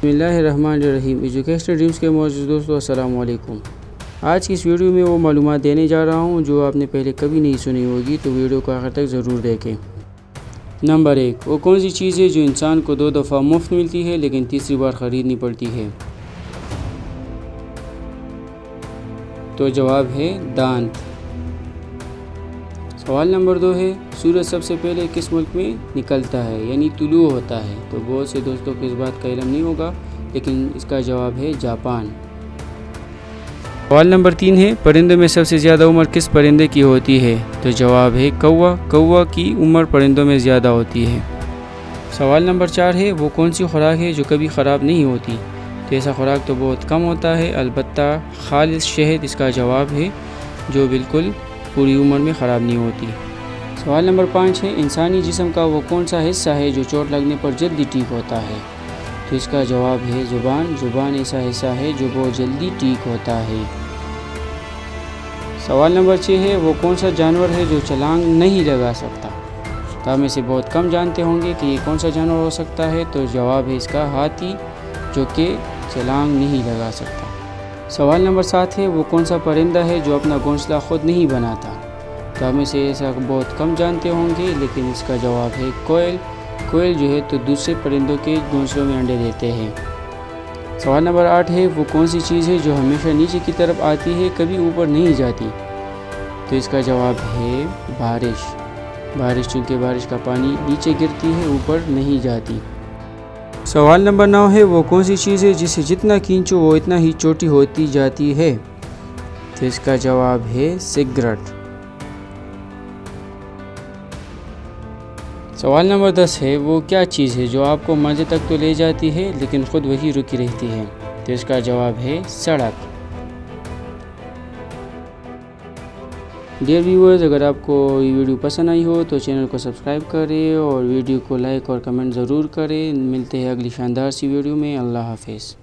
بسم اللہ الرحمن الرحیم۔ ایجوکیشنل ڈریمز کے معزز دوستو، السلام علیکم۔ آج کی اس ویڈیو میں وہ معلومات دینے جا رہا ہوں جو آپ نے پہلے کبھی نہیں سنی ہوگی، تو ویڈیو کو آخر تک ضرور دیکھیں۔ نمبر 1، وہ کون سی چیز ہے جو انسان کو 2 دفعہ مفت ملتی ہے لیکن تیسری بار خریدنی پڑتی ہے؟ تو جواب ہے دانت۔ سوال نمبر 2 ہے، سورج سب سے پہلے کس ملک میں نکلتا ہے یعنی طلوع ہوتا ہے؟ تو بہت سے دوستوں کو اس بات کا علم نہیں ہوگا، لیکن اس کا جواب ہے جاپان۔ سوال نمبر 3 ہے، پرندوں میں سب سے زیادہ عمر کس پرندے کی ہوتی ہے؟ تو جواب ہے کوا۔ کوا کی عمر پرندوں میں زیادہ ہوتی ہے۔ سوال نمبر 4 ہے، وہ کون سی خوراک ہے جو کبھی خراب نہیں ہوتی؟ تو ایسا خوراک تو بہت کم ہوتا ہے، البتہ خالص شہد اس کا جواب ہے، جو بالکل پوری عمر میں خراب نہیں ہوتی۔ سوال نمبر 5 ہے، انسانی جسم کا وہ کون سا حصہ ہے جو چوٹ لگنے پر جلدی ٹھیک ہوتا ہے؟ تو اس کا جواب ہے زبان۔ زبان ایسا حصہ ہے جو بہت جلدی ٹھیک ہوتا ہے۔ سوال نمبر 6 ہے، وہ کون سا جانور ہے جو چھلانگ نہیں لگا سکتا؟ تو آپ میں سے بہت کم جانتے ہوں گے کہ یہ کون سا جانور ہو سکتا ہے، تو جواب ہے اس کا ہاتھی، جو کہ چھلانگ نہیں لگا سکتا۔ سوال نمبر 7 ہے، وہ کون سا پرندہ ہے جو اپنا گھونسلہ خود نہیں بناتا؟ تو آپ میں سے ایسا بہت کم جانتے ہوں گے، لیکن اس کا جواب ہے کوئل۔ کوئل جو ہے تو دوسرے پرندوں کے گھونسلوں میں انڈے دیتے ہیں۔ سوال نمبر 8 ہے، وہ کون سی چیز ہے جو ہمیشہ نیچے کی طرف آتی ہے، کبھی اوپر نہیں جاتی؟ تو اس کا جواب ہے بارش۔ بارش، چونکہ بارش کا پانی نیچے گرتی ہے، اوپر نہیں جاتی۔ سوال نمبر 9 ہے، وہ کون سی چیز ہے جسے جتنا کھینچو وہ اتنا ہی چھوٹی ہوتی جاتی ہے؟ تو اس کا جواب ہے سگریٹ۔ سوال نمبر 10 ہے، وہ کیا چیز ہے جو آپ کو منزل تک تو لے جاتی ہے لیکن خود وہی رکی رہتی ہے؟ تو اس کا جواب ہے سڑک۔ ڈیئر ویورز، اگر آپ کو یہ ویڈیو پسند آئی ہو تو چینل کو سبسکرائب کریں اور ویڈیو کو لائک اور کمنٹ ضرور کریں۔ ملتے ہیں اگلی شاندار سی ویڈیو میں۔ اللہ حافظ۔